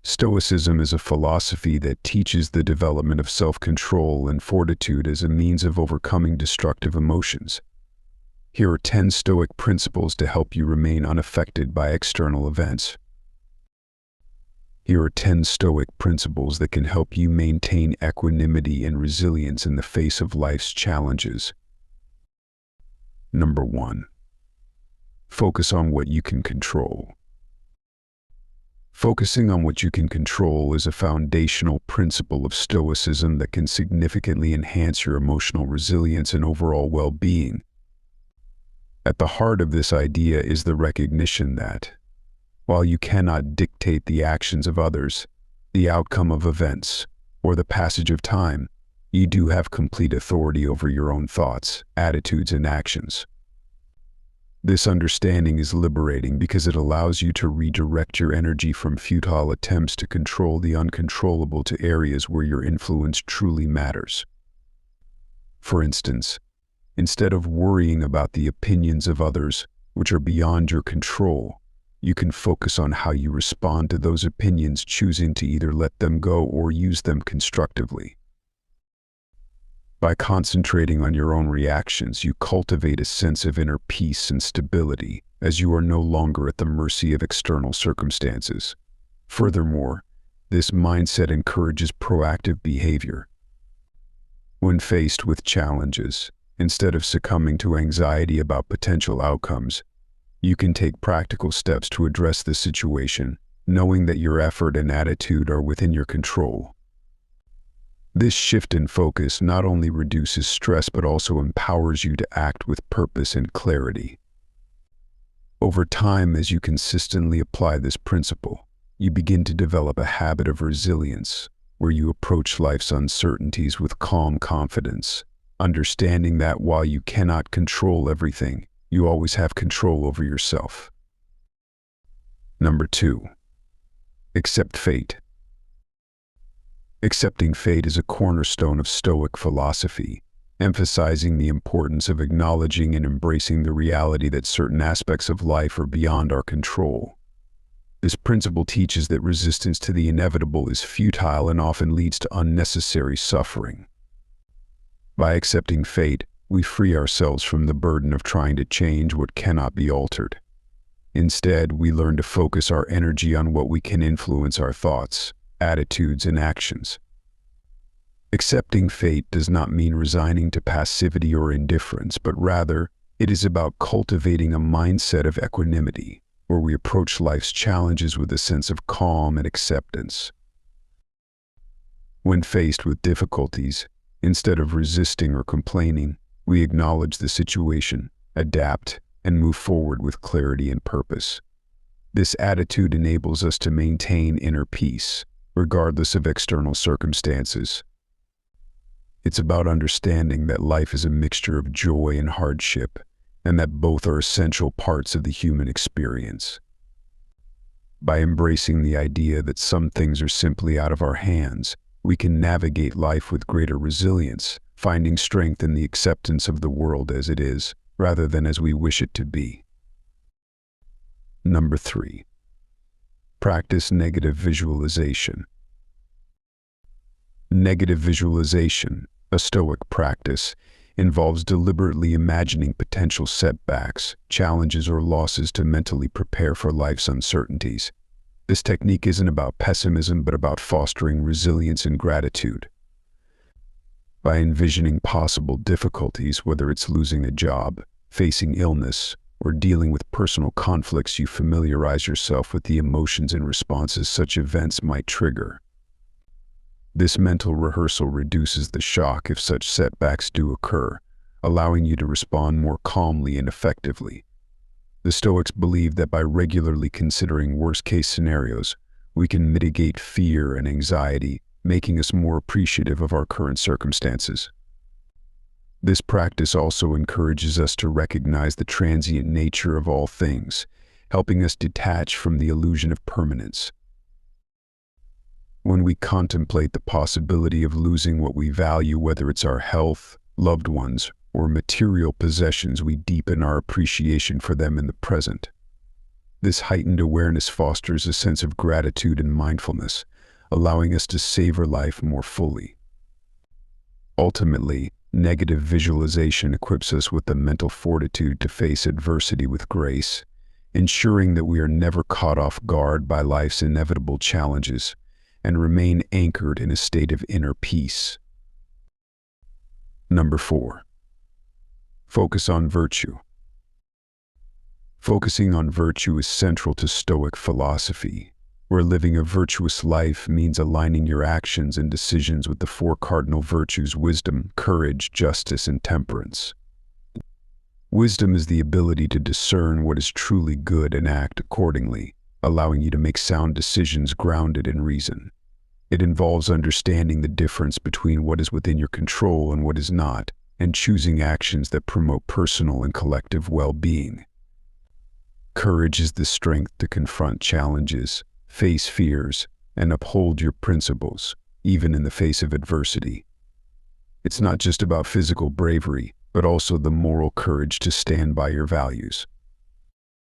Stoicism is a philosophy that teaches the development of self-control and fortitude as a means of overcoming destructive emotions. Here are 10 Stoic principles to help you remain unaffected by external events. Here are 10 Stoic principles that can help you maintain equanimity and resilience in the face of life's challenges. Number 1. Focus on what you can control. Focusing on what you can control is a foundational principle of Stoicism that can significantly enhance your emotional resilience and overall well-being. At the heart of this idea is the recognition that, while you cannot dictate the actions of others, the outcome of events, or the passage of time, you do have complete authority over your own thoughts, attitudes, and actions. This understanding is liberating because it allows you to redirect your energy from futile attempts to control the uncontrollable to areas where your influence truly matters. For instance, instead of worrying about the opinions of others, which are beyond your control, you can focus on how you respond to those opinions, choosing to either let them go or use them constructively. By concentrating on your own reactions, you cultivate a sense of inner peace and stability, as you are no longer at the mercy of external circumstances. Furthermore, this mindset encourages proactive behavior. When faced with challenges, instead of succumbing to anxiety about potential outcomes, you can take practical steps to address the situation, knowing that your effort and attitude are within your control. This shift in focus not only reduces stress but also empowers you to act with purpose and clarity. Over time, as you consistently apply this principle, you begin to develop a habit of resilience, where you approach life's uncertainties with calm confidence, understanding that while you cannot control everything, you always have control over yourself. Number 2. Accept fate. Accepting fate is a cornerstone of Stoic philosophy, emphasizing the importance of acknowledging and embracing the reality that certain aspects of life are beyond our control. This principle teaches that resistance to the inevitable is futile and often leads to unnecessary suffering. By accepting fate, we free ourselves from the burden of trying to change what cannot be altered. Instead, we learn to focus our energy on what we can influence: our thoughts, attitudes, and actions. Accepting fate does not mean resigning to passivity or indifference, but rather, it is about cultivating a mindset of equanimity, where we approach life's challenges with a sense of calm and acceptance. When faced with difficulties, instead of resisting or complaining, we acknowledge the situation, adapt, and move forward with clarity and purpose. This attitude enables us to maintain inner peace, regardless of external circumstances. It's about understanding that life is a mixture of joy and hardship, and that both are essential parts of the human experience. By embracing the idea that some things are simply out of our hands, we can navigate life with greater resilience, finding strength in the acceptance of the world as it is, rather than as we wish it to be. Number 3. Practice negative visualization. Negative visualization, a Stoic practice, involves deliberately imagining potential setbacks, challenges, or losses to mentally prepare for life's uncertainties. This technique isn't about pessimism, but about fostering resilience and gratitude. By envisioning possible difficulties, whether it's losing a job, facing illness, or dealing with personal conflicts, you familiarize yourself with the emotions and responses such events might trigger. This mental rehearsal reduces the shock if such setbacks do occur, allowing you to respond more calmly and effectively. The Stoics believe that by regularly considering worst-case scenarios, we can mitigate fear and anxiety, making us more appreciative of our current circumstances. This practice also encourages us to recognize the transient nature of all things, helping us detach from the illusion of permanence. When we contemplate the possibility of losing what we value, whether it's our health, loved ones, or material possessions, we deepen our appreciation for them in the present. This heightened awareness fosters a sense of gratitude and mindfulness, allowing us to savor life more fully. Ultimately, negative visualization equips us with the mental fortitude to face adversity with grace, ensuring that we are never caught off guard by life's inevitable challenges and remain anchored in a state of inner peace. Number 4. Focus on virtue. Focusing on virtue is central to Stoic philosophy, where living a virtuous life means aligning your actions and decisions with the four cardinal virtues: wisdom, courage, justice, and temperance. Wisdom is the ability to discern what is truly good and act accordingly, allowing you to make sound decisions grounded in reason. It involves understanding the difference between what is within your control and what is not, and choosing actions that promote personal and collective well-being. Courage is the strength to confront challenges, face fears, and uphold your principles, even in the face of adversity. It's not just about physical bravery, but also the moral courage to stand by your values.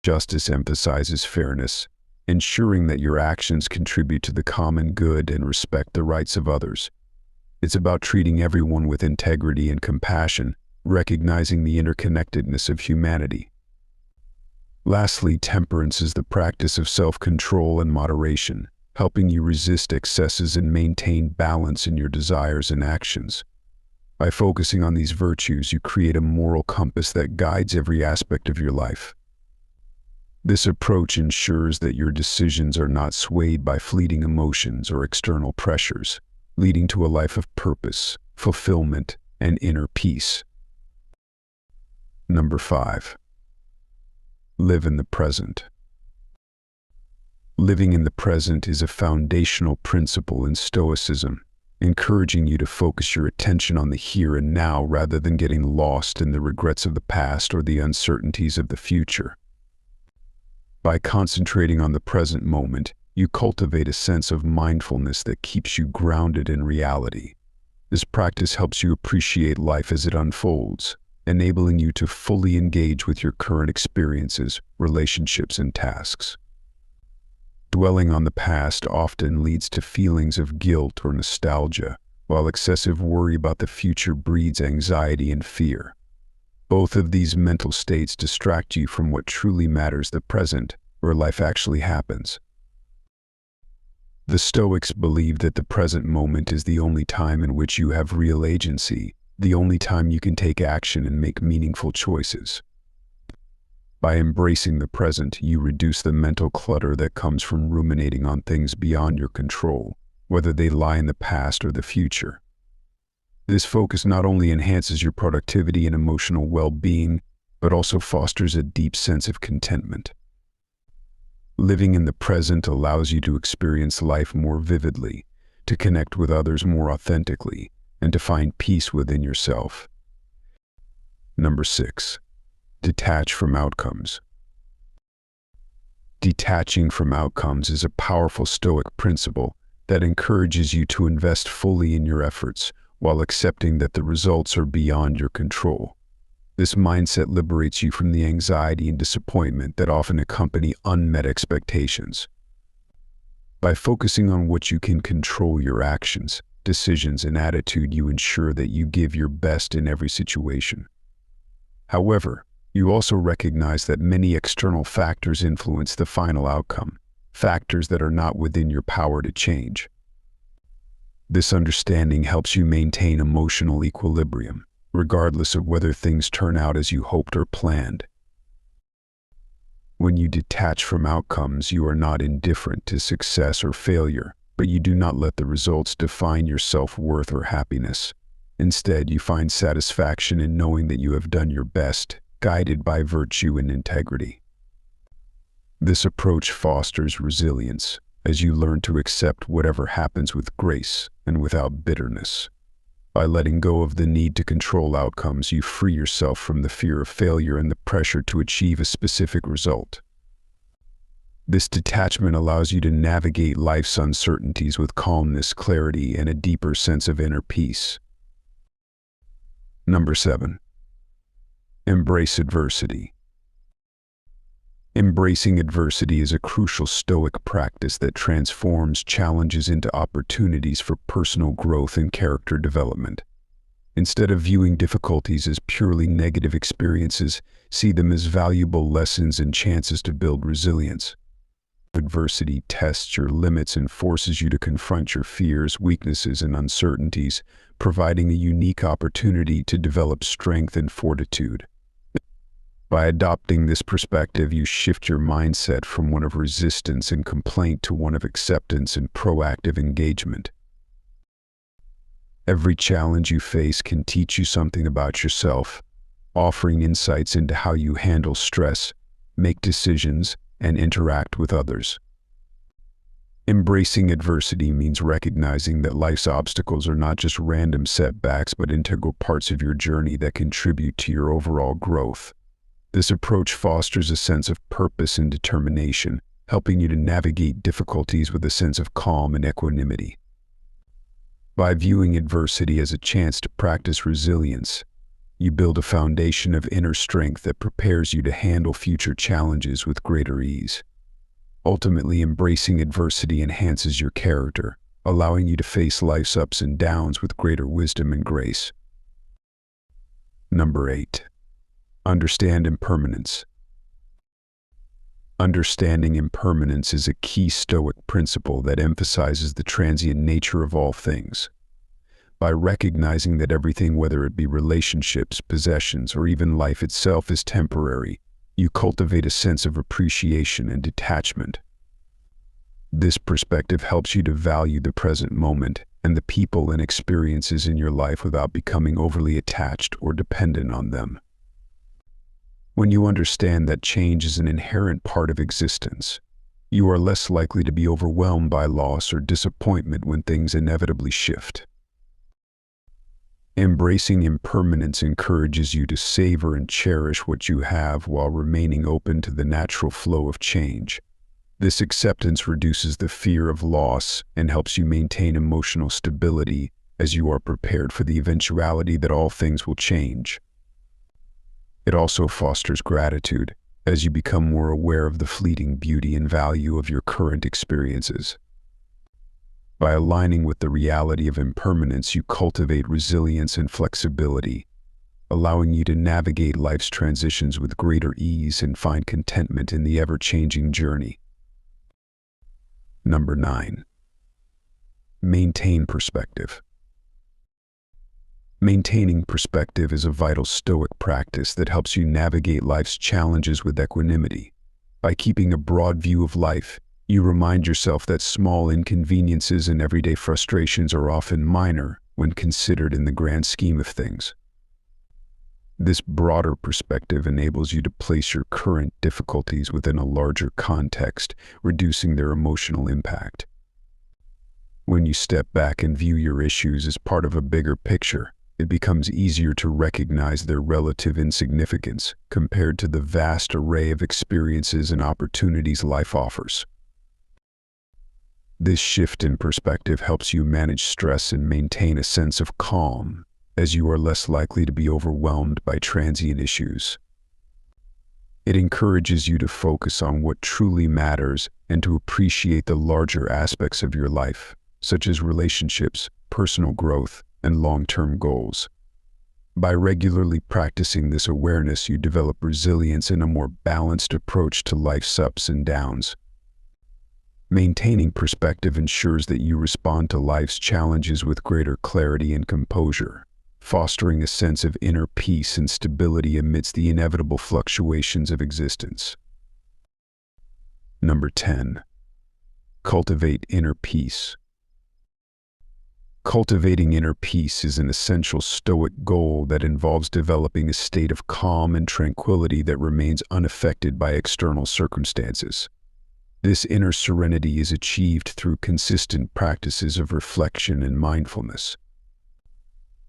Justice emphasizes fairness, ensuring that your actions contribute to the common good and respect the rights of others. It's about treating everyone with integrity and compassion, recognizing the interconnectedness of humanity. Lastly, temperance is the practice of self-control and moderation, helping you resist excesses and maintain balance in your desires and actions. By focusing on these virtues, you create a moral compass that guides every aspect of your life. This approach ensures that your decisions are not swayed by fleeting emotions or external pressures, leading to a life of purpose, fulfillment, and inner peace. Number 5. Live in the present. Living in the present is a foundational principle in Stoicism, encouraging you to focus your attention on the here and now rather than getting lost in the regrets of the past or the uncertainties of the future. By concentrating on the present moment, you cultivate a sense of mindfulness that keeps you grounded in reality. This practice helps you appreciate life as it unfolds, enabling you to fully engage with your current experiences, relationships, and tasks. Dwelling on the past often leads to feelings of guilt or nostalgia, while excessive worry about the future breeds anxiety and fear. Both of these mental states distract you from what truly matters: the present, where life actually happens. The Stoics believe that the present moment is the only time in which you have real agency, the only time you can take action and make meaningful choices. By embracing the present, you reduce the mental clutter that comes from ruminating on things beyond your control, whether they lie in the past or the future. This focus not only enhances your productivity and emotional well-being, but also fosters a deep sense of contentment. Living in the present allows you to experience life more vividly, to connect with others more authentically, and to find peace within yourself. Number 6. Detach from outcomes. Detaching from outcomes is a powerful Stoic principle that encourages you to invest fully in your efforts while accepting that the results are beyond your control. This mindset liberates you from the anxiety and disappointment that often accompany unmet expectations. By focusing on what you can control: your actions, decisions, and attitude, you ensure that you give your best in every situation. However, you also recognize that many external factors influence the final outcome, factors that are not within your power to change. This understanding helps you maintain emotional equilibrium, regardless of whether things turn out as you hoped or planned. When you detach from outcomes, you are not indifferent to success or failure, but you do not let the results define your self-worth or happiness. Instead, you find satisfaction in knowing that you have done your best, guided by virtue and integrity. This approach fosters resilience, as you learn to accept whatever happens with grace and without bitterness. By letting go of the need to control outcomes, you free yourself from the fear of failure and the pressure to achieve a specific result. This detachment allows you to navigate life's uncertainties with calmness, clarity, and a deeper sense of inner peace. Number 7. Embrace adversity. Embracing adversity is a crucial Stoic practice that transforms challenges into opportunities for personal growth and character development. Instead of viewing difficulties as purely negative experiences, see them as valuable lessons and chances to build resilience. Adversity tests your limits and forces you to confront your fears, weaknesses, and uncertainties, providing a unique opportunity to develop strength and fortitude. By adopting this perspective, you shift your mindset from one of resistance and complaint to one of acceptance and proactive engagement. Every challenge you face can teach you something about yourself, offering insights into how you handle stress, make decisions, and interact with others. Embracing adversity means recognizing that life's obstacles are not just random setbacks but integral parts of your journey that contribute to your overall growth. This approach fosters a sense of purpose and determination, helping you to navigate difficulties with a sense of calm and equanimity. By viewing adversity as a chance to practice resilience, you build a foundation of inner strength that prepares you to handle future challenges with greater ease. Ultimately, embracing adversity enhances your character, allowing you to face life's ups and downs with greater wisdom and grace. Number 8. Understand impermanence. Understanding impermanence is a key Stoic principle that emphasizes the transient nature of all things. By recognizing that everything, whether it be relationships, possessions, or even life itself, is temporary, you cultivate a sense of appreciation and detachment. This perspective helps you to value the present moment and the people and experiences in your life without becoming overly attached or dependent on them. When you understand that change is an inherent part of existence, you are less likely to be overwhelmed by loss or disappointment when things inevitably shift. Embracing impermanence encourages you to savor and cherish what you have while remaining open to the natural flow of change. This acceptance reduces the fear of loss and helps you maintain emotional stability as you are prepared for the eventuality that all things will change. It also fosters gratitude as you become more aware of the fleeting beauty and value of your current experiences. By aligning with the reality of impermanence, you cultivate resilience and flexibility, allowing you to navigate life's transitions with greater ease and find contentment in the ever-changing journey. Number 9. Maintain perspective. Maintaining perspective is a vital Stoic practice that helps you navigate life's challenges with equanimity. By keeping a broad view of life, you remind yourself that small inconveniences and everyday frustrations are often minor when considered in the grand scheme of things. This broader perspective enables you to place your current difficulties within a larger context, reducing their emotional impact. When you step back and view your issues as part of a bigger picture, it becomes easier to recognize their relative insignificance compared to the vast array of experiences and opportunities life offers. This shift in perspective helps you manage stress and maintain a sense of calm, as you are less likely to be overwhelmed by transient issues. It encourages you to focus on what truly matters and to appreciate the larger aspects of your life, such as relationships, personal growth, and long-term goals. By regularly practicing this awareness, you develop resilience and a more balanced approach to life's ups and downs. Maintaining perspective ensures that you respond to life's challenges with greater clarity and composure, fostering a sense of inner peace and stability amidst the inevitable fluctuations of existence. Number 10. Cultivate inner peace. Cultivating inner peace is an essential Stoic goal that involves developing a state of calm and tranquility that remains unaffected by external circumstances. This inner serenity is achieved through consistent practices of reflection and mindfulness.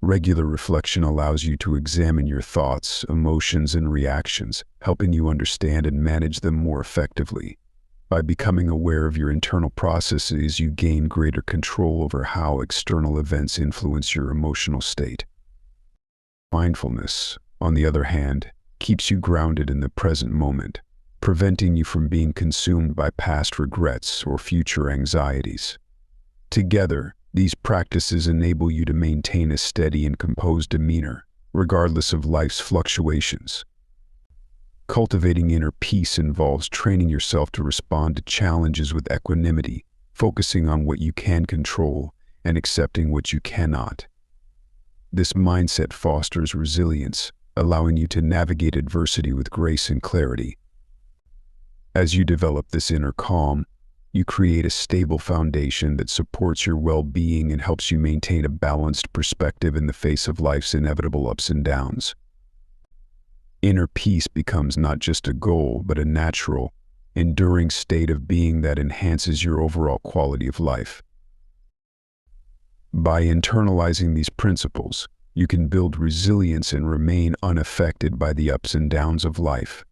Regular reflection allows you to examine your thoughts, emotions, and reactions, helping you understand and manage them more effectively. By becoming aware of your internal processes, you gain greater control over how external events influence your emotional state. Mindfulness, on the other hand, keeps you grounded in the present moment. preventing you from being consumed by past regrets or future anxieties. Together, these practices enable you to maintain a steady and composed demeanor, regardless of life's fluctuations. Cultivating inner peace involves training yourself to respond to challenges with equanimity, focusing on what you can control and accepting what you cannot. This mindset fosters resilience, allowing you to navigate adversity with grace and clarity. As you develop this inner calm, you create a stable foundation that supports your well-being and helps you maintain a balanced perspective in the face of life's inevitable ups and downs. Inner peace becomes not just a goal, but a natural, enduring state of being that enhances your overall quality of life. By internalizing these principles, you can build resilience and remain unaffected by the ups and downs of life.